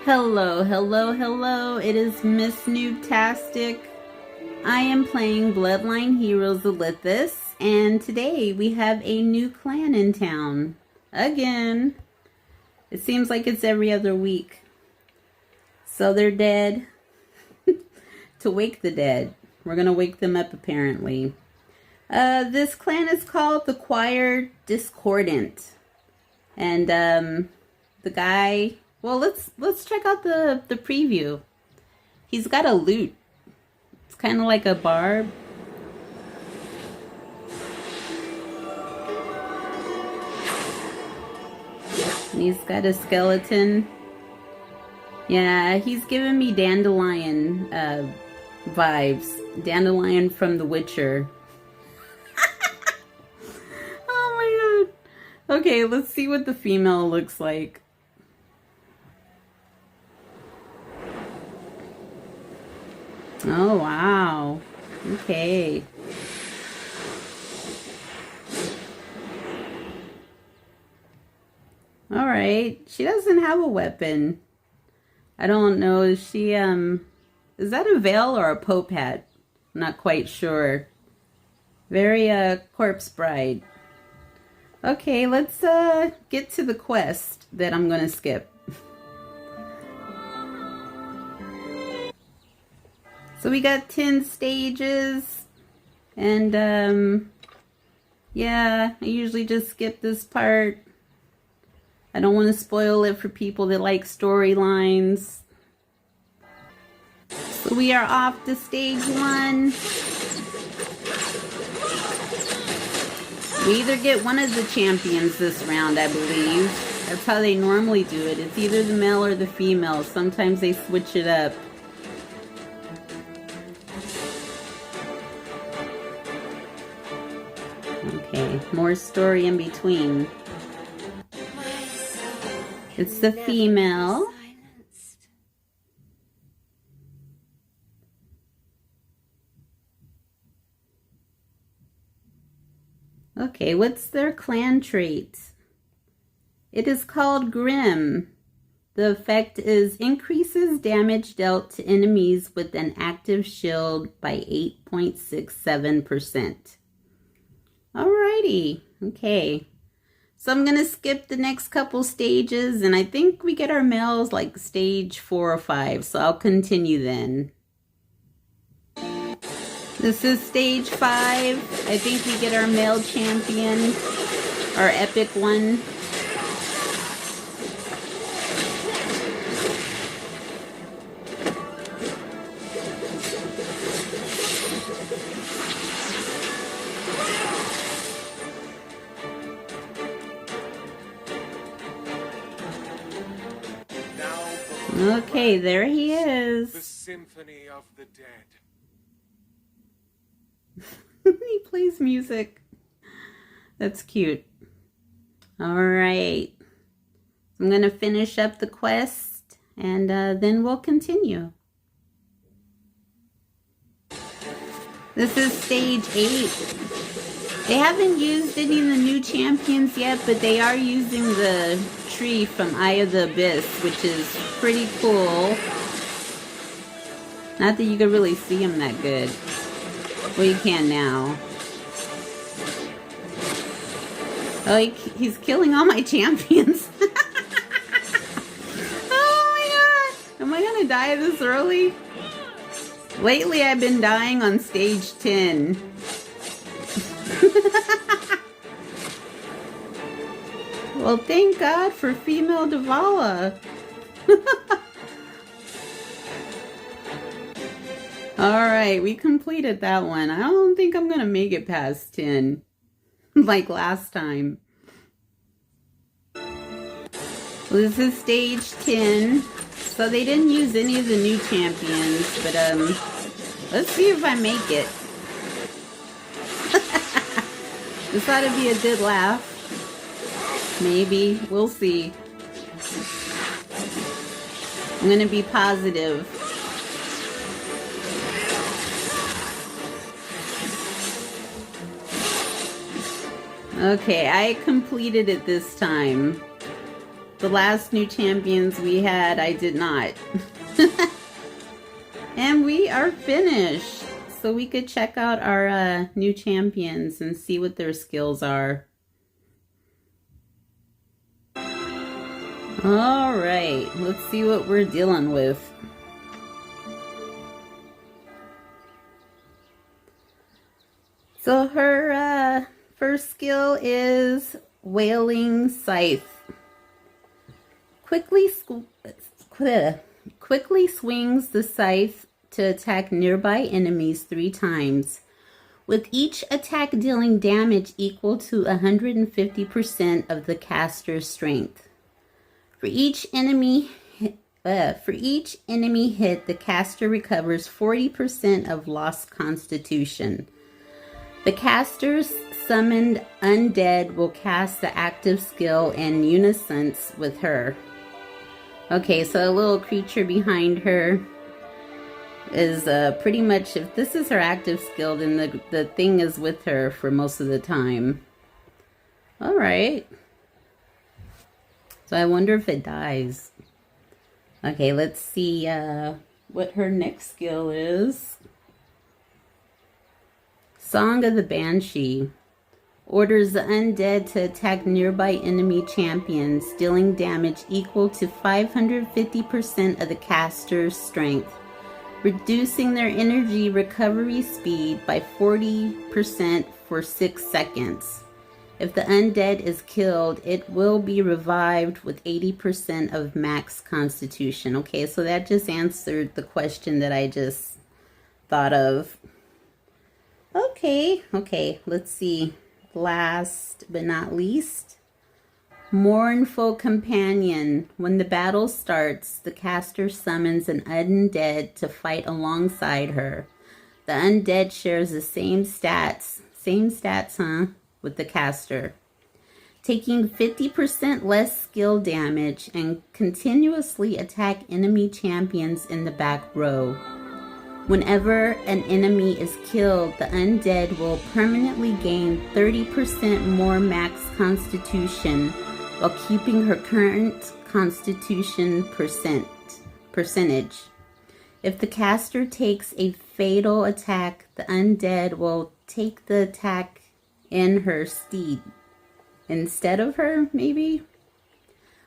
Hello, hello, hello. It is Miss Noobtastic. I am playing Bloodline Heroes of Lithas, and today we have a new clan in town. Again. It seems like it's every other week. So they're dead. To wake the dead. We're gonna wake them up apparently. This clan is called the Choir Discordant. And the guy, well, let's check out the preview. He's got a lute. It's kind of like a barb. And he's got a skeleton. Yeah, he's giving me dandelion vibes. Dandelion from The Witcher. Oh my god. Okay, let's see what the female looks like. Oh, wow. Okay. Alright. She doesn't have a weapon. I don't know. Is she, is that a veil or a pope hat? I'm not quite sure. Very, corpse bride. Okay, let's, get to the quest that I'm gonna skip. So we got 10 stages, and yeah, I usually just skip this part. I don't want to spoil it for people that like storylines. So we are off to stage 1. We either get one of the champions this round, I believe. That's how they normally do it. It's either the male or the female. Sometimes they switch it up. Okay, more story in between. It's the female. Okay, what's their clan trait? It is called Grim. The effect is increases damage dealt to enemies with an active shield by 8.67%. Alrighty, okay. So I'm gonna skip the next couple stages, and I think we get our males like stage 4 or 5, so I'll continue then. This is stage 5. I think we get our male champion, our epic one. Okay, there he is. The symphony of the dead. He plays music. That's cute. Alright. I'm going to finish up the quest, and then we'll continue. This is stage 8. They haven't used any of the new champions yet, but they are using the tree from Eye of the Abyss, which is pretty cool. Not that you can really see him that good. Well, you can now. Oh, he's killing all my champions. Oh my god! Am I gonna die this early? Lately, I've been dying on stage 10. Well, thank God for female Davala. Alright, we completed that one. I don't think I'm gonna make it past 10. Like last time. Well, this is stage 10. So they didn't use any of the new champions, but let's see if I make it. This ought to be a good laugh. Maybe. We'll see. I'm gonna be positive. Okay, I completed it this time. The last new champions we had, I did not. And we are finished. So we could check out our new champions and see what their skills are. Alright, let's see what we're dealing with. So her first skill is Wailing Scythe. Quickly swings the scythe to attack nearby enemies 3 times, with each attack dealing damage equal to 150% of the caster's strength. For each enemy hit, the caster recovers 40% of lost constitution. The caster's summoned undead will cast the active skill in unison with her. Okay, so a little creature behind her is pretty much, if this is her active skill, then the thing is with her for most of the time. Alright. So I wonder if it dies. Okay, let's see what her next skill is. Song of the Banshee. Orders the undead to attack nearby enemy champions, dealing damage equal to 550% of the caster's strength, reducing their energy recovery speed by 40% for 6 seconds. If the undead is killed, it will be revived with 80% of max constitution. Okay, so that just answered the question that I just thought of. Okay, let's see. Last but not least, Mournful Companion. When the battle starts, the caster summons an undead to fight alongside her. The undead shares the same stats, with the caster, taking 50% less skill damage and continuously attack enemy champions in the back row. Whenever an enemy is killed, the undead will permanently gain 30% more max constitution while keeping her current constitution percentage. If the caster takes a fatal attack, the undead will take the attack in her stead. Instead of her, maybe?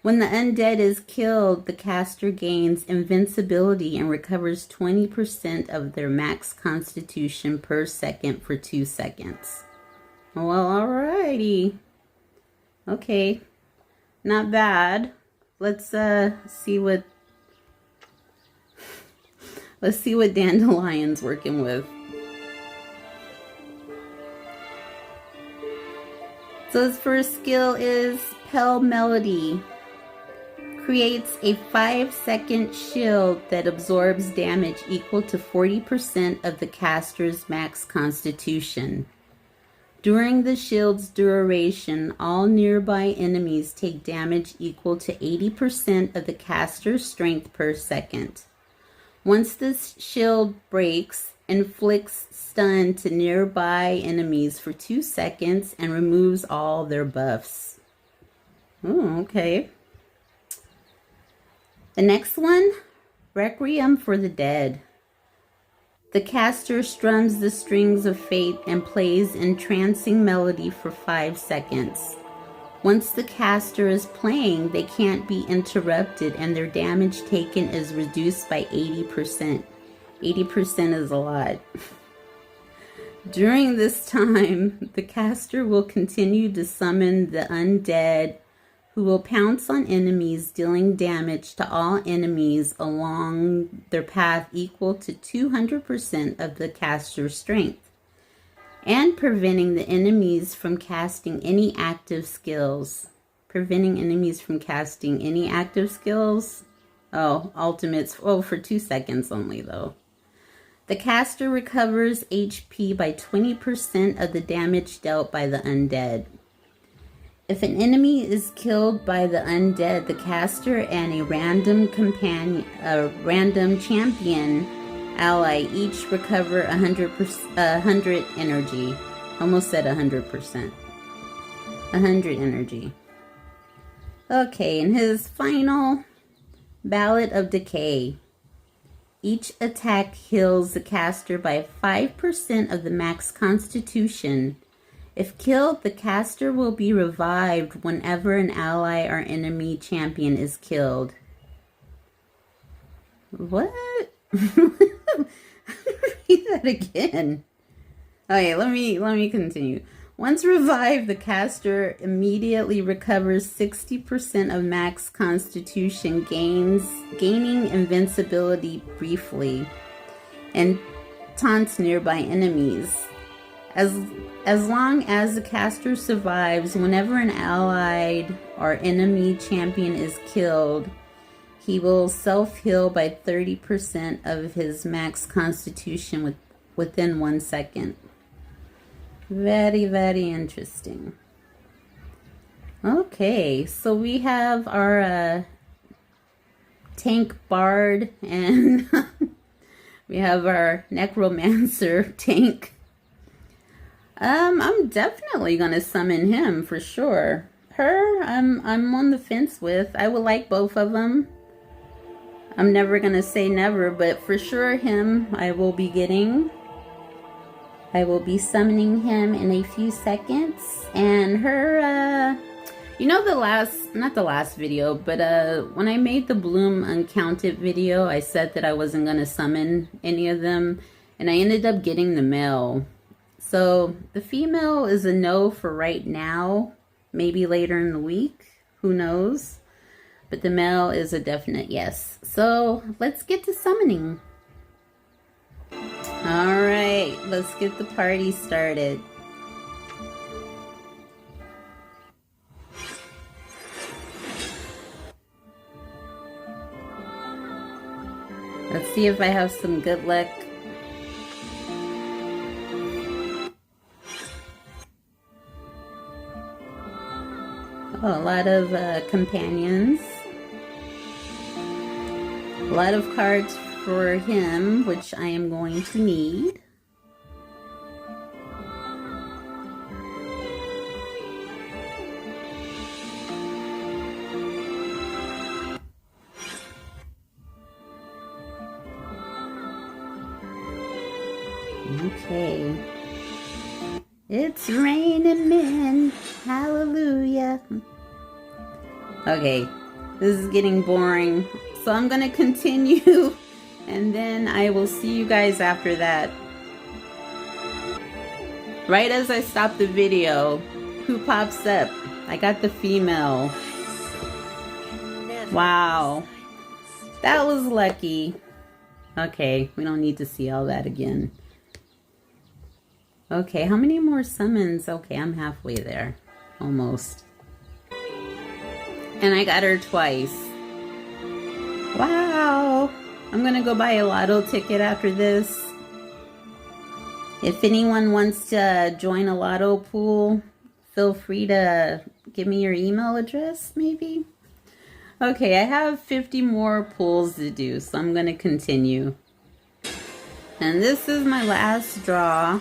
When the undead is killed, the caster gains invincibility and recovers 20% of their max constitution per second for 2 seconds. Well, alrighty. Okay. Not bad. Let's see what Dandelion's working with. So his first skill is Pell Melody. Creates a 5-second shield that absorbs damage equal to 40% of the caster's max constitution. During the shield's duration, all nearby enemies take damage equal to 80% of the caster's strength per second. Once this shield breaks, inflicts stun to nearby enemies for 2 seconds and removes all their buffs. Oh, okay. The next one, Requiem for the Dead. The caster strums the strings of fate and plays entrancing melody for 5 seconds. Once the caster is playing, they can't be interrupted and their damage taken is reduced by 80%. 80% is a lot. During this time, the caster will continue to summon the undead, who will pounce on enemies, dealing damage to all enemies along their path equal to 200% of the caster's strength, and preventing the enemies from casting any active skills. Preventing enemies from casting any active skills? Oh, ultimates. Oh, for 2 seconds only, though. The caster recovers HP by 20% of the damage dealt by the undead. If an enemy is killed by the undead, the caster and a random champion ally each recover 100 energy. Almost said 100%. 100 energy. Okay, and his final Ballad of Decay. Each attack heals the caster by 5% of the max constitution. If killed, the caster will be revived whenever an ally or enemy champion is killed. What? Read that again. Okay, let me continue. Once revived, the caster immediately recovers 60% of max constitution, gaining invincibility briefly, and taunts nearby enemies. As long as the caster survives, whenever an allied or enemy champion is killed, he will self-heal by 30% of his max constitution within 1 second. Very, very interesting. Okay, so we have our tank bard and we have our necromancer tank. I'm definitely gonna summon him for sure. Her, I'm on the fence with. I would like both of them. I'm never gonna say never, but for sure him I will be getting. I will be summoning him in a few seconds. And her, you know not the last video, but when I made the Bloom Uncounted video, I said that I wasn't gonna summon any of them, and I ended up getting the male. So the female is a no for right now, maybe later in the week, who knows? But the male is a definite yes. So let's get to summoning. All right, let's get the party started. Let's see if I have some good luck. Oh, a lot of companions. A lot of cards for him, which I am going to need. Okay. It's raining men. Hallelujah. Okay. This is getting boring. So I'm going to continue and then I will see you guys after that. Right as I stop the video, who pops up? I got the female. Wow. That was lucky. Okay, we don't need to see all that again. Okay, how many more summons? Okay, I'm halfway there. Almost. And I got her twice. Wow. I'm gonna go buy a lotto ticket after this. If anyone wants to join a lotto pool, feel free to give me your email address, maybe. Okay, I have 50 more pulls to do, so I'm gonna continue. And this is my last draw.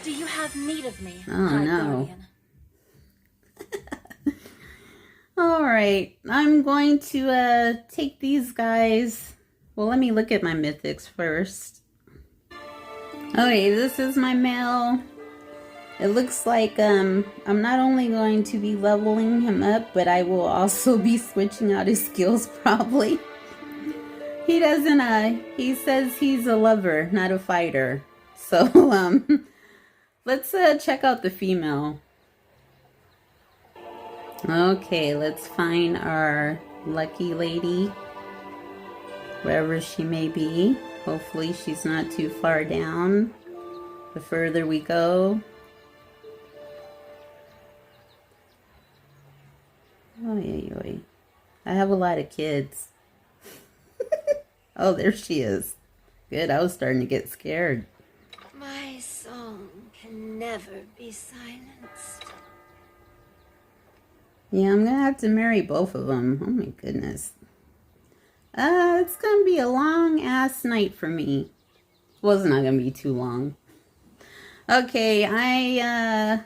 Do you have need of me? Oh no. Alright, I'm going to take these guys. Well, let me look at my mythics first. Okay, this is my male. It looks like I'm not only going to be leveling him up, but I will also be switching out his skills probably. He doesn't, he says he's a lover, not a fighter. So, let's check out the female. Okay, let's find our lucky lady, wherever she may be. Hopefully she's not too far down the further we go. Oy, oy, oy. I have a lot of kids. Oh, there she is. Good, I was starting to get scared. My song can never be silenced. Yeah, I'm gonna have to marry both of them. Oh my goodness. It's gonna be a long ass night for me. Well, it's not gonna be too long. Okay, I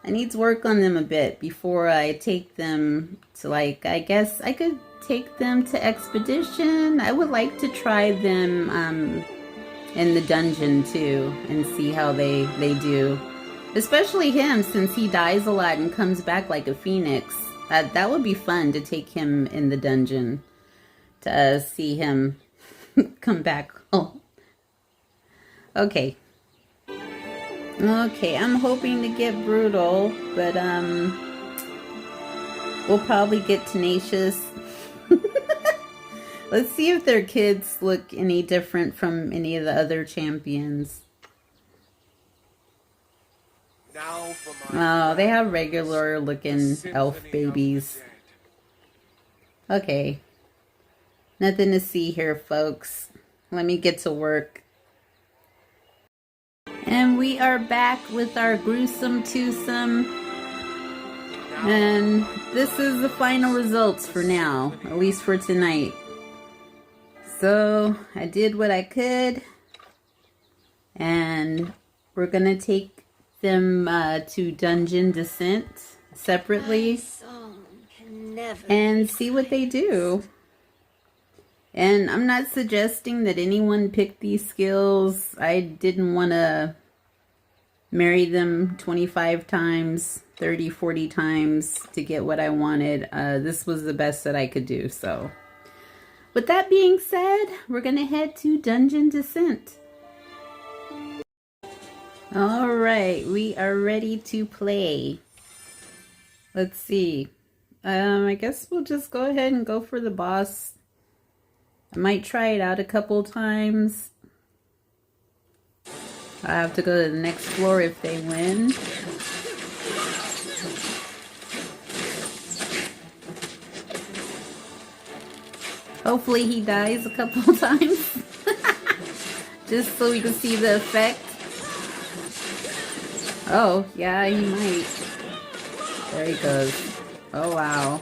I need to work on them a bit before I take them to, like, I guess I could take them to Expedition. I would like to try them in the dungeon too and see how they do. Especially him, since he dies a lot and comes back like a phoenix. That would be fun to take him in the dungeon to see him come back. Oh, okay. Okay, I'm hoping to get brutal, but we'll probably get tenacious. Let's see if their kids look any different from any of the other champions. Now for my Oh, they have regular looking Symphony elf of the babies. Dead. Okay. Nothing to see here, folks. Let me get to work. And we are back with our gruesome twosome. And this is the final results for now, at least for tonight. So I did what I could. And we're gonna take them to Dungeon Descent separately. My song can never And be see what they silenced. do. And I'm not suggesting that anyone pick these skills. I didn't want to marry them 25 times, 30, 40 times to get what I wanted. This was the best that I could do. So with that being said, we're going to head to Dungeon Descent. All right, we are ready to play. Let's see. I guess we'll just go ahead and go for the boss. I might try it out a couple times. I have to go to the next floor if they win. Hopefully he dies a couple times. Just so we can see the effect. Oh, yeah, he might. There he goes. Oh, wow.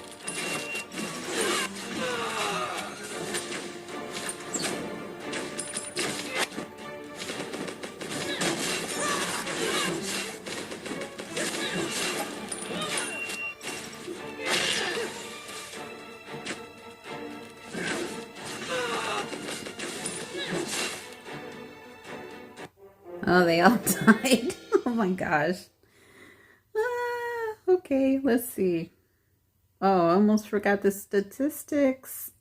Oh, they all died. Oh my gosh. Okay, let's see. Oh, I almost forgot the statistics.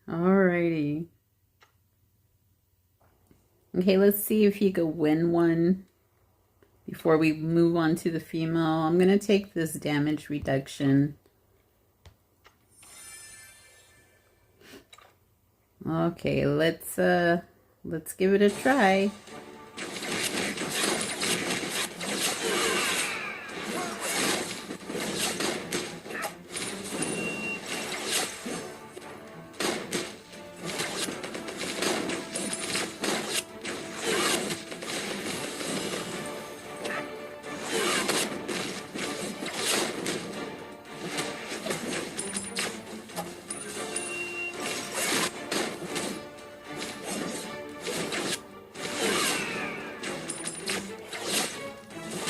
Alrighty. Okay, let's see if you could win one before we move on to the female. I'm gonna take this damage reduction. Okay, let's give it a try.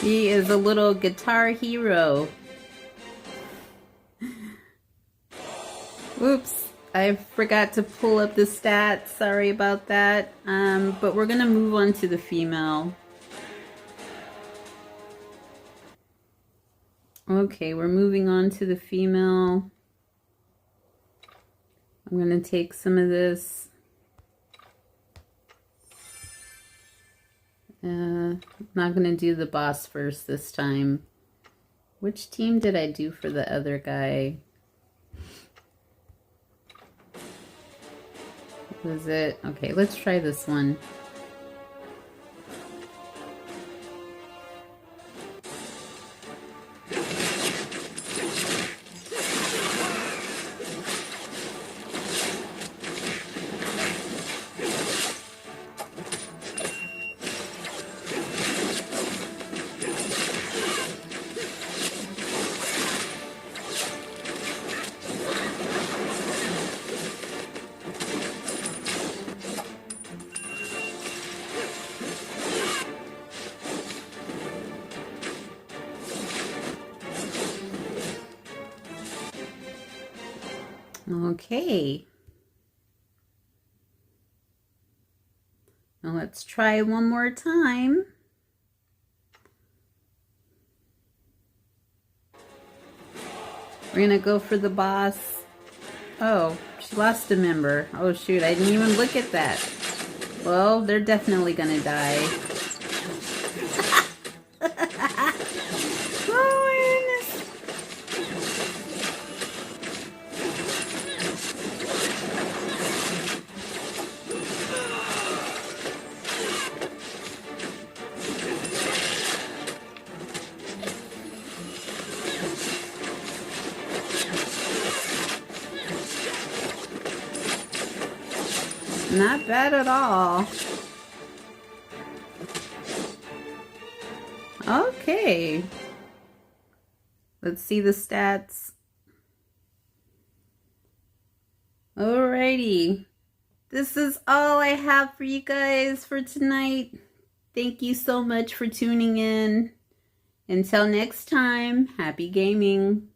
He is a little guitar hero. Oops, I forgot to pull up the stats. Sorry about that. But we're gonna move on to the female. Okay, we're moving on to the female. I'm gonna take some of this. I'm not gonna do the boss first this time. Which team did I do for the other guy? Was it? Okay, let's try this one. Okay. Now let's try one more time. We're gonna go for the boss. Oh, she lost a member. Oh shoot, I didn't even look at that. Well, they're definitely gonna die. Oh my goodness. Not bad at all. Okay. Let's see the stats. Alrighty. This is all I have for you guys for tonight. Thank you so much for tuning in. Until next time, happy gaming.